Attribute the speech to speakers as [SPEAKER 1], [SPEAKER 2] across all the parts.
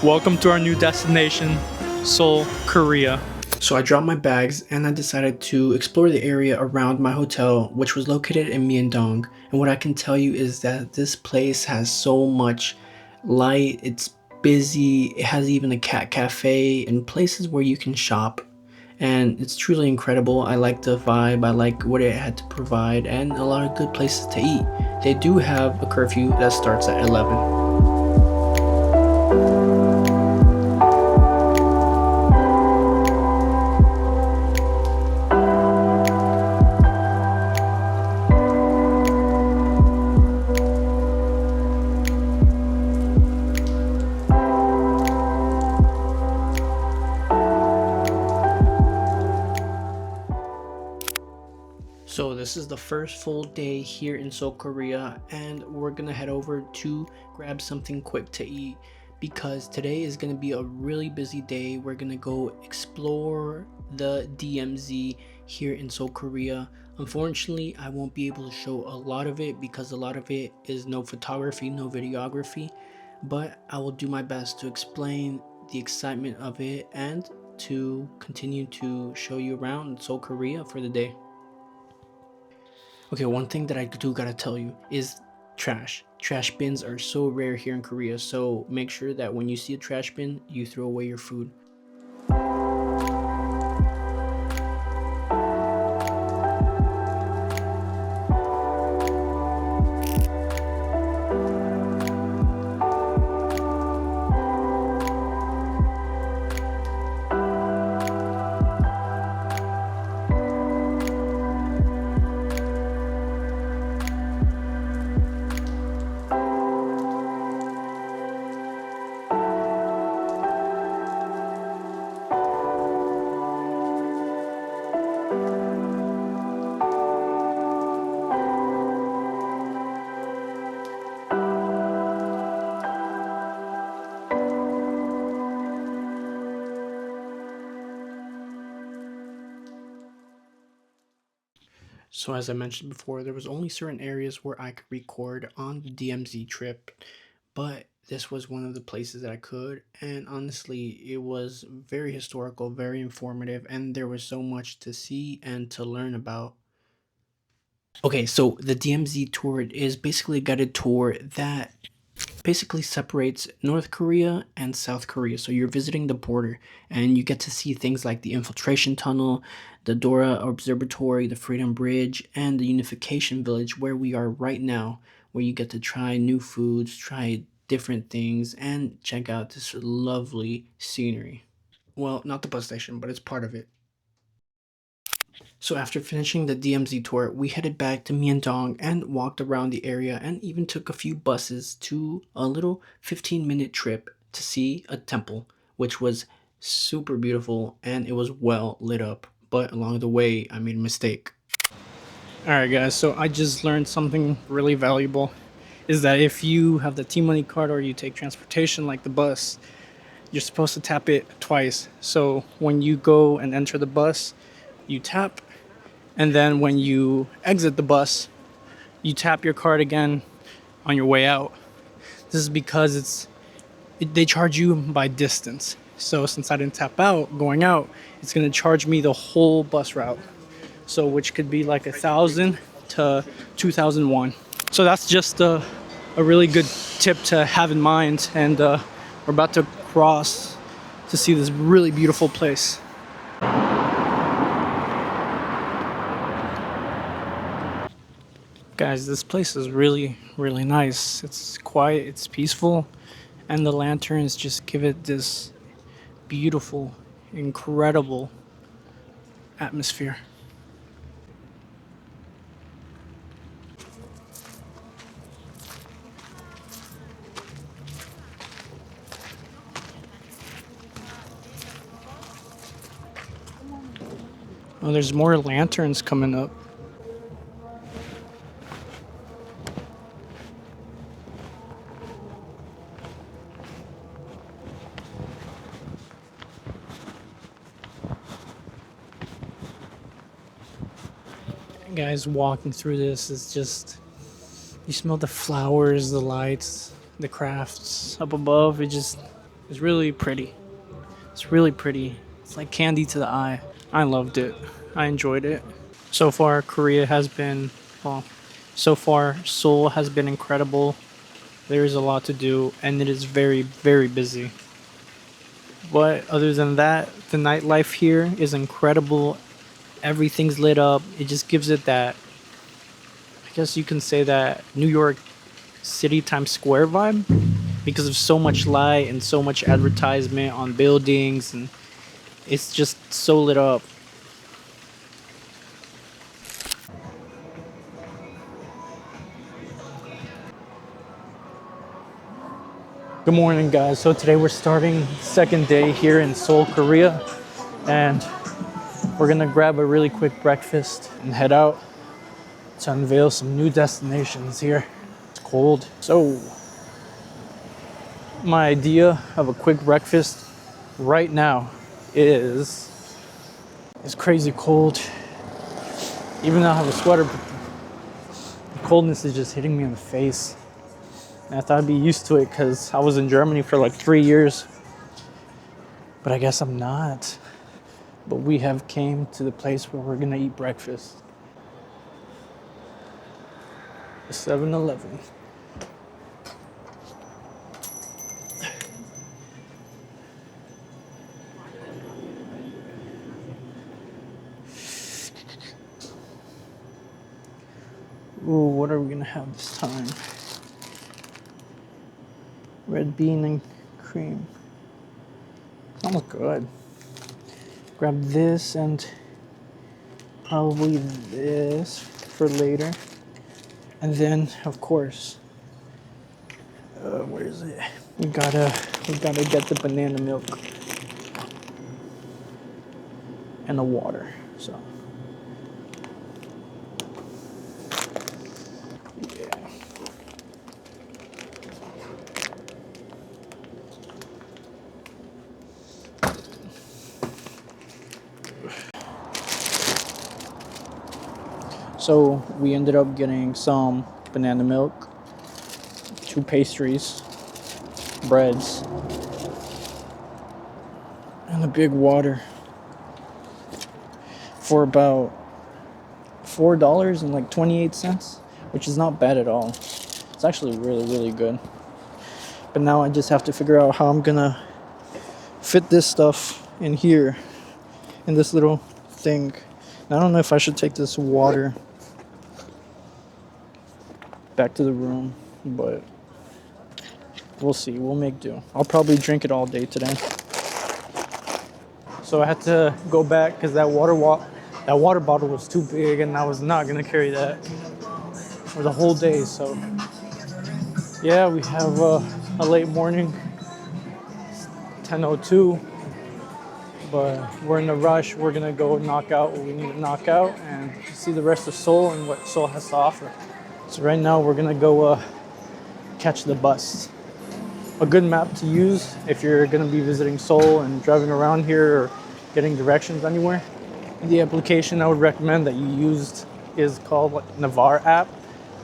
[SPEAKER 1] Welcome to our new destination, Seoul, Korea.
[SPEAKER 2] So I dropped my bags and I decided to explore the area around my hotel, which was located in Myeongdong. And what I can tell you is that this place has so much light, it's busy, it has even a cat cafe and places where you can shop. And it's truly incredible. I like the vibe, I like what it had to provide, and a lot of good places to eat. They do have a curfew that starts at 11. So this is the first full day here in Seoul, Korea, and we're gonna head over to grab something quick to eat because today is gonna be a really busy day. We're gonna go explore the DMZ here in Seoul, Korea. Unfortunately, I won't be able to show a lot of it because a lot of it is no photography, no videography, but I will do my best to explain the excitement of it and to continue to show you around Seoul, Korea for the day. Okay, one thing that I do gotta tell you is trash. Trash bins are so rare here in Korea, so make sure that when you see a trash bin, you throw away your food. So as I mentioned before, there was only certain areas where I could record on the DMZ trip, but this was one of the places that I could, and honestly, it was very historical, very informative, and there was so much to see and to learn about. Okay, so the DMZ tour is basically a guided tour that basically separates North Korea and South Korea. So you're visiting the border and you get to see things like the infiltration tunnel, the Dora Observatory, the Freedom Bridge, and the Unification Village where we are right now, where you get to try new foods, try different things, and check out this lovely scenery. Well, not the bus station, but it's part of it. So after finishing the DMZ tour, we headed back to Myeongdong and walked around the area and even took a few buses to a little 15-minute trip to see a temple, which was super beautiful and it was well lit up. But along the way, I made a mistake.
[SPEAKER 1] Alright guys, so I just learned something really valuable, is that if you have the T-Money card or you take transportation like the bus, you're supposed to tap it twice. So when you go and enter the bus, you tap, and then when you exit the bus, you tap your card again on your way out. This is because they charge you by distance. So since I didn't tap out going out, it's gonna charge me the whole bus route. So which could be like 1,000 to 2,001. So that's just a really good tip to have in mind. And we're about to cross to see this really beautiful place. Guys, this place is really, really nice. It's quiet, it's peaceful, and the lanterns just give it this beautiful, incredible atmosphere. Oh, there's more lanterns coming up. Guys, walking through this is just, you smell the flowers, the lights, the crafts up above. It just It's really pretty. It's really pretty. It's like candy to the eye. I loved it. I enjoyed it. So far, Korea has been, well, so far, Seoul has been incredible. There is a lot to do, and it is very, very busy. But other than that, the nightlife here is incredible. Everything's lit up. It just gives it that, I guess you can say that New York City Times Square vibe because of so much light and so much advertisement on buildings, and it's just so lit up. Good morning, guys. So today we're starting second day here in Seoul, Korea, and we're gonna grab a really quick breakfast and head out to unveil some new destinations here. It's cold. So my idea of a quick breakfast right now is it's crazy cold. Even though I have a sweater, but the coldness is just hitting me in the face. And I thought I'd be used to it because I was in Germany for like 3 years. But I guess I'm not. But we have came to the place where we're gonna eat breakfast. The 7-Eleven. Ooh, what are we gonna have this time? Red bean and cream. Sounds good. Grab this and probably this for later. And then, of course, where is it? We gotta get the banana milk and the water. So, yeah. So we ended up getting some banana milk, 2 pastries, breads, and a big water for about $4.28, which is not bad at all. It's actually really, really good. But now I just have to figure out how I'm gonna fit this stuff in here, in this little thing. And I don't know if I should take this water back to the room, but we'll see. We'll make do. I'll probably drink it all day today. So I had to go back because that water bottle was too big, and I was not gonna carry that for the whole day. So yeah, we have a late morning, 10:02, but we're in a rush. We're gonna go knock out what we need to knock out and see the rest of Seoul and what Seoul has to offer. So right now we're gonna go catch the bus. A good map to use if you're gonna be visiting Seoul and driving around here or getting directions anywhere. The application I would recommend that you used is called Navar app.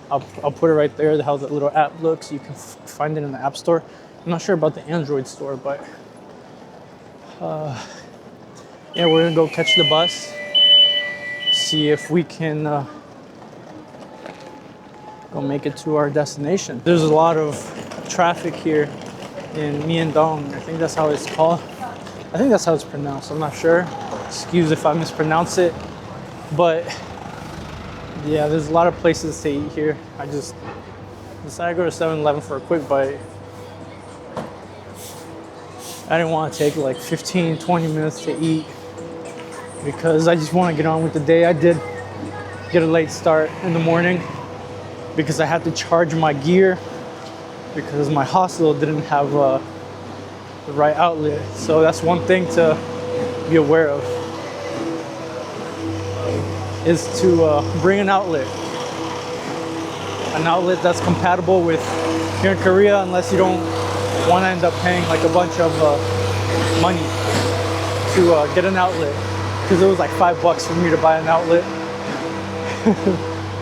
[SPEAKER 1] I'll put it right there, how the little app looks. You can find it in the App Store. I'm not sure about the Android store, but yeah, we're gonna go catch the bus, see if we can go make it to our destination. There's a lot of traffic here in Myeongdong. I think that's how it's called. I think that's how it's pronounced. I'm not sure. Excuse if I mispronounce it. But yeah, there's a lot of places to eat here. I just decided to go to 7-Eleven for a quick bite. I didn't want to take like 15, 20 minutes to eat because I just want to get on with the day. I did get a late start in the morning because I had to charge my gear because my hostel didn't have the right outlet. So that's one thing to be aware of, is to bring an outlet that's compatible with here in Korea, unless you don't want to end up paying like a bunch of money to get an outlet, because it was like $5 for me to buy an outlet.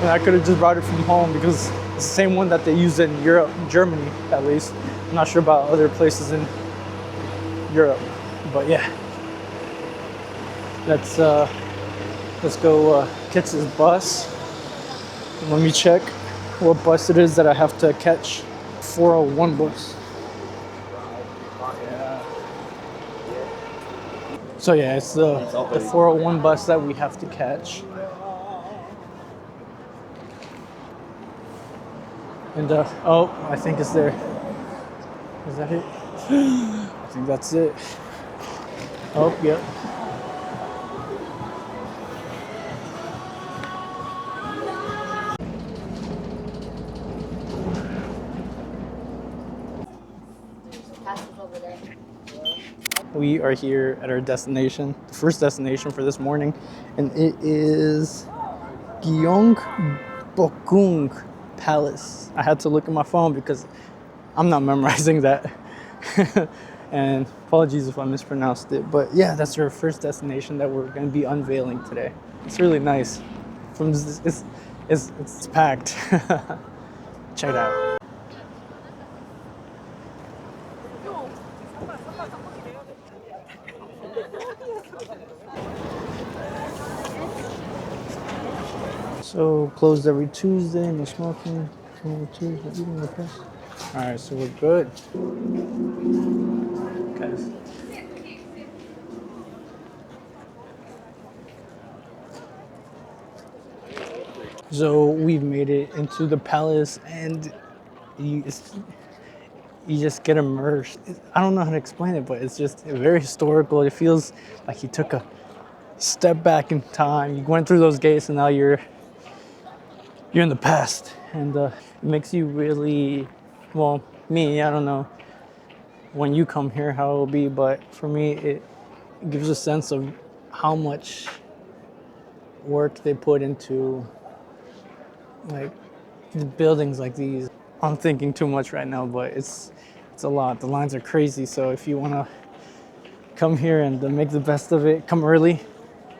[SPEAKER 1] And I could have just brought it from home because it's the same one that they use in Europe, Germany at least. I'm not sure about other places in Europe. But yeah, let's let's go catch this bus. Let me check what bus it is that I have to catch. 401 bus. So yeah, it's the 401 bus that we have to catch. And oh, I think it's there. Is that it? I think that's it. Oh, yep. We are here at our destination, the first destination for this morning, and it is Gyeongbokgung Palace. I had to look at my phone because I'm not memorizing that. And apologies if I mispronounced it, but yeah, that's our first destination that we're going to be unveiling today. It's really nice. From it's packed. Check it out. So closed every Tuesday, no smoking. No Tuesday, eating the press. All right, so we're good, guys. So we've made it into the palace, and you, you just get immersed. I don't know how to explain it, but it's just very historical. It feels like you took a step back in time. You went through those gates, and now you're in the past, and it makes you really, well, me. I don't know when you come here how it will be, but for me, it gives a sense of how much work they put into like buildings like these. I'm thinking too much right now, but it's a lot. The lines are crazy. So if you want to come here and make the best of it, come early.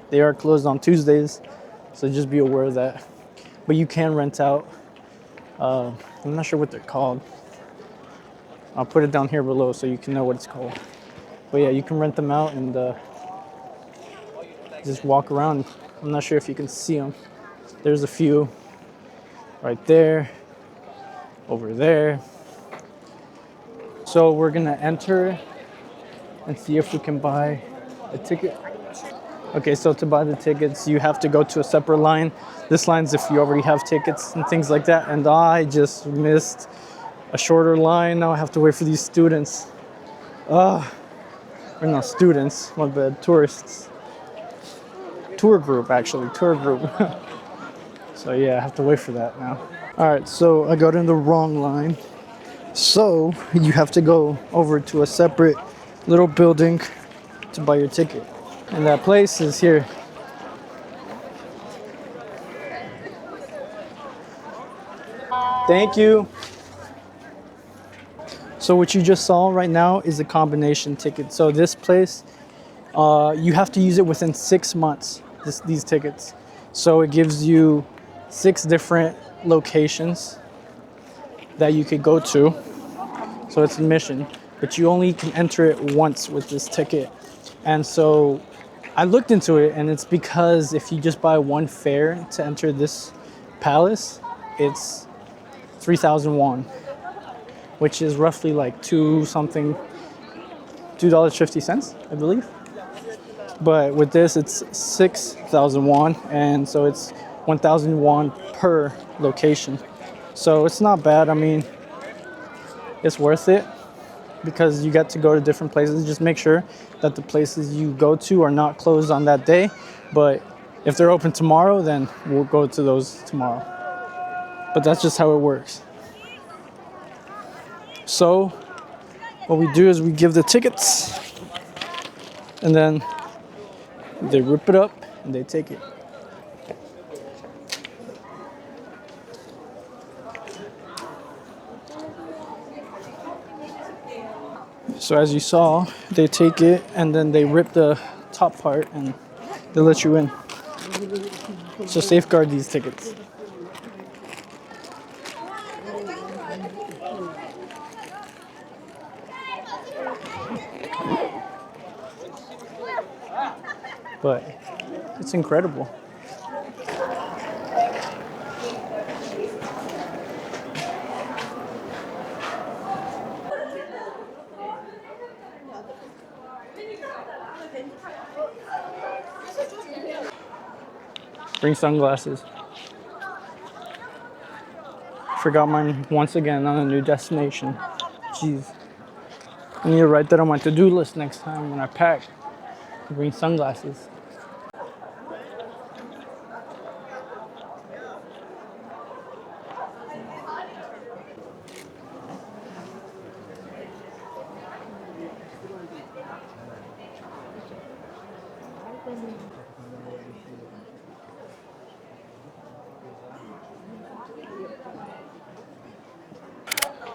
[SPEAKER 1] They are closed on Tuesdays, so just be aware of that. But you can rent out. I'm not sure what they're called. I'll put it down here below so you can know what it's called. But yeah, you can rent them out and just walk around. I'm not sure if you can see them. There's a few right there, over there. So we're gonna enter and see if we can buy a ticket. Okay, so to buy the tickets, you have to go to a separate line. This line's if you already have tickets and things like that. And I just missed a shorter line. Now I have to wait for these students. Or not students, my bad, tourists. Tour group, actually, tour group. So yeah, I have to wait for that now. All right, so I got in the wrong line. So you have to go over to a separate little building to buy your ticket. And that place is here. Thank you. So what you just saw right now is a combination ticket. So this place, you have to use it within 6 months, these tickets. So it gives you 6 different locations that you could go to. So it's a mission, but you only can enter it once with this ticket. And so I looked into it, and it's because if you just buy one fare to enter this palace, it's 3,000 won, which is roughly like $2.50, I believe. But with this, it's 6,000 won, and so it's 1,000 won per location. So it's not bad. I mean, it's worth it because you get to go to different places. Just make sure that the places you go to are not closed on that day. But if they're open tomorrow, then we'll go to those tomorrow. But that's just how it works. So what we do is we give the tickets, and then they rip it up and they take it. So as you saw, they take it and then they rip the top part and they let you in. So safeguard these tickets. but it's incredible. Bring sunglasses. Forgot mine once again on a new destination. Jeez. I need to write that on my to-do list next time when I pack. Bring sunglasses.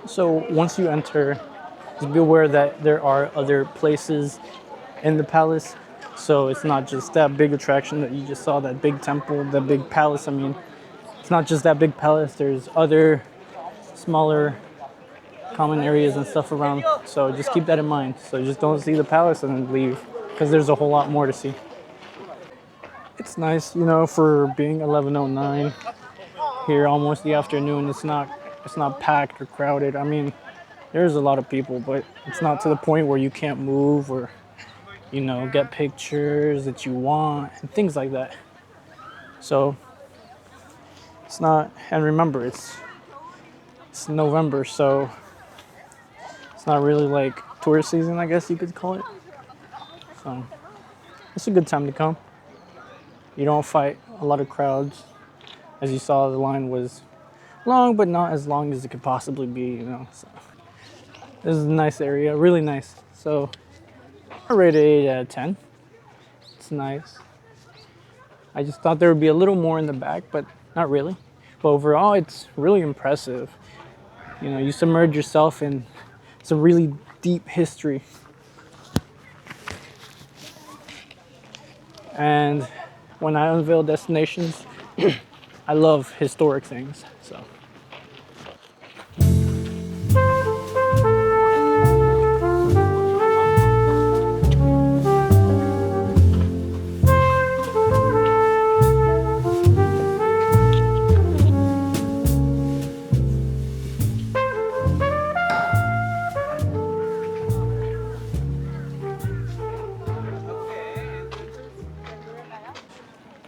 [SPEAKER 1] So once you enter, just be aware that there are other places in the palace. So it's not just that big attraction that you just saw, that big temple, that big palace. I mean, it's not just that big palace. There's other smaller common areas and stuff around. So just keep that in mind. So just don't see the palace and then leave, because there's a whole lot more to see. It's nice, for being 11:09 here, almost the afternoon. It's not packed or crowded. I mean, there's a lot of people, but it's not to the point where you can't move or get pictures that you want and things like that. So it's not. And remember, it's November, so it's not really like tourist season, I guess you could call it. So it's a good time to come. You don't fight a lot of crowds. As you saw, the line was long, but not as long as it could possibly be. So this is a nice area, really nice. So I rate it 8 out of 10. It's nice. I just thought there would be a little more in the back, but not really. But overall, it's really impressive. You submerge yourself in some really deep history. And when I unveil destinations, I love historic things. So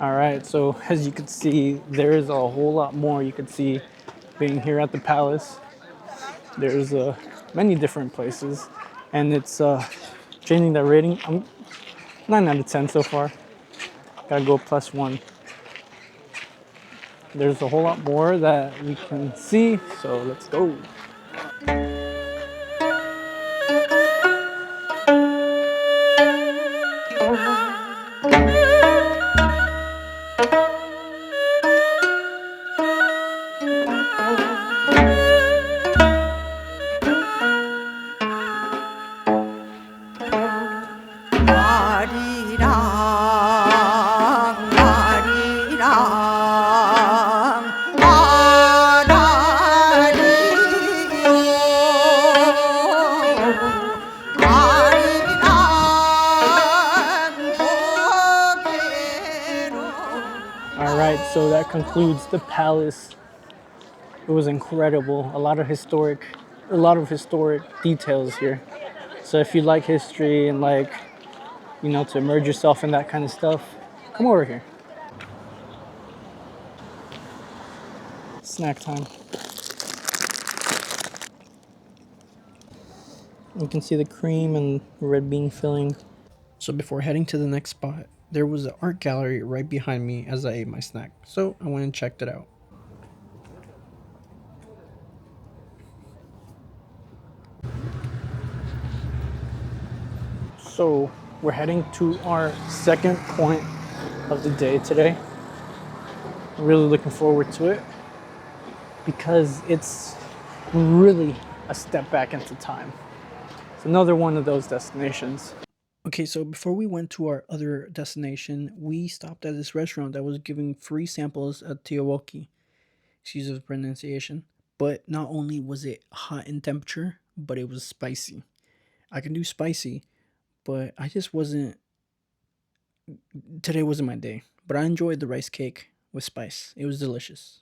[SPEAKER 1] all right, so as you can see, there is a whole lot more you could see being here at the palace. There's many different places, and it's changing that rating. I'm 9 out of 10 so far. Gotta go +1. There's a whole lot more that we can see, so let's go. All right, so that concludes the palace. It was incredible. A lot of historic details here. So if you like history and like, to immerse yourself in that kind of stuff, come over here. Snack time. You can see the cream and red bean filling. So before heading to the next spot, there was an art gallery right behind me as I ate my snack. So I went and checked it out. So we're heading to our second point of the day today. I'm really looking forward to it because it's really a step back into time. It's another one of those destinations. Okay, so before we went to our other destination, we stopped at this restaurant that was giving free samples at Teowoki. Excuse the pronunciation. But not only was it hot in temperature, but it was spicy. I can do spicy, but I just wasn't
[SPEAKER 2] Today wasn't my day, but I enjoyed the rice cake with spice. It was delicious.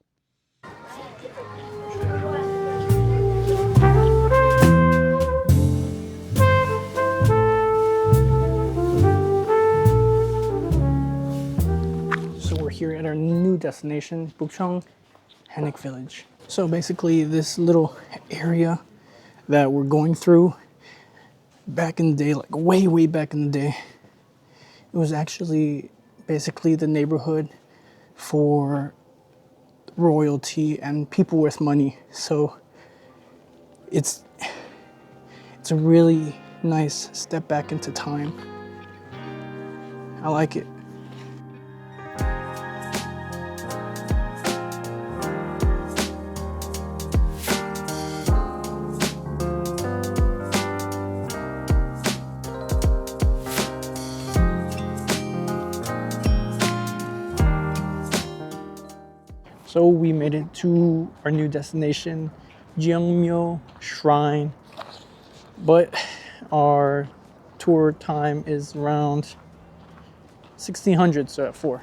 [SPEAKER 1] So we're here at our new destination, Bukchong Hanek Village. So basically, this little area that we're going through back in the day, like way, way back in the day, it was actually basically the neighborhood for royalty and people with money. So it's it's a really nice step back into time. I like it. So we made it to our new destination, Jeongmyo Shrine. But our tour time is around 1600, so at 4.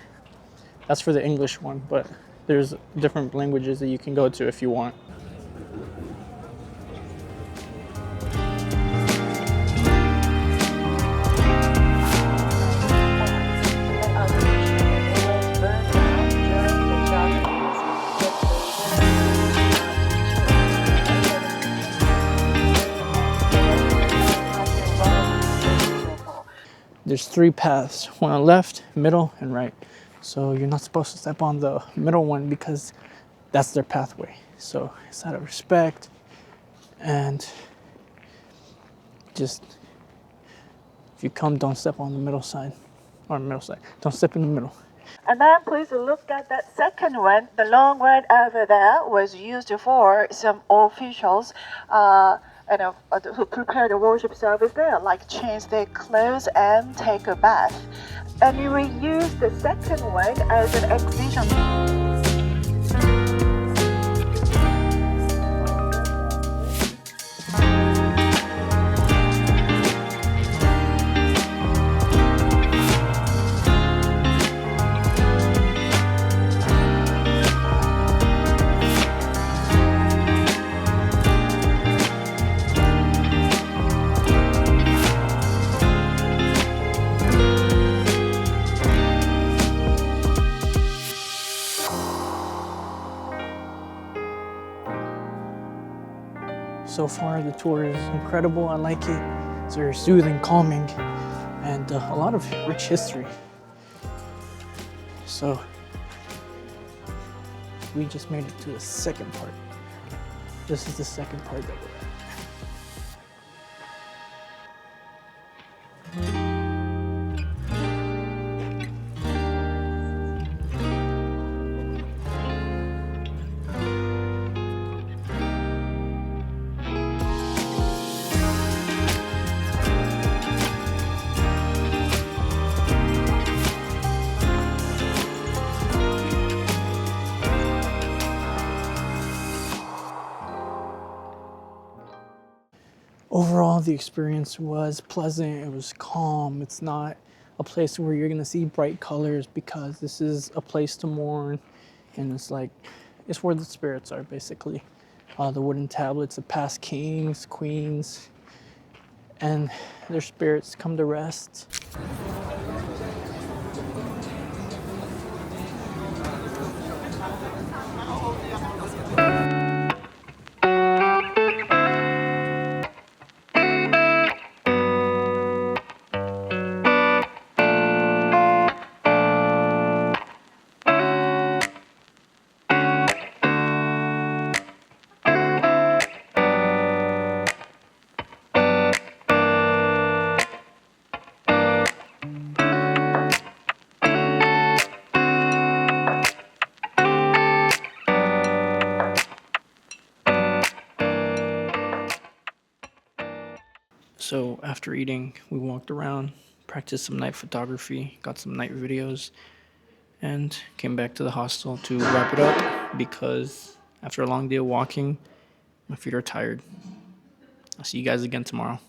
[SPEAKER 1] That's for the English one, but there's different languages that you can go to if you want. There's 3 paths, one on left, middle, and right. So you're not supposed to step on the middle one because that's their pathway. So it's out of respect, and just if you come, don't step on the middle side, or middle side. Don't step in the middle.
[SPEAKER 3] And then please look at that second one. The long one over there was used for some officials who prepare the worship service there, like change their clothes and take a bath. And we will use the second one as an exhibition.
[SPEAKER 1] So far, the tour is incredible. I like it. It's very soothing, calming, and a lot of rich history. So we just made it to the second part. This is the second part that we're at. Overall, the experience was pleasant. It was calm. It's not a place where you're gonna see bright colors because this is a place to mourn, and it's where the spirits are basically. The wooden tablets of past kings, queens, and their spirits come to rest. So after eating, we walked around, practiced some night photography, got some night videos, and came back to the hostel to wrap it up because after a long day of walking, my feet are tired. I'll see you guys again tomorrow.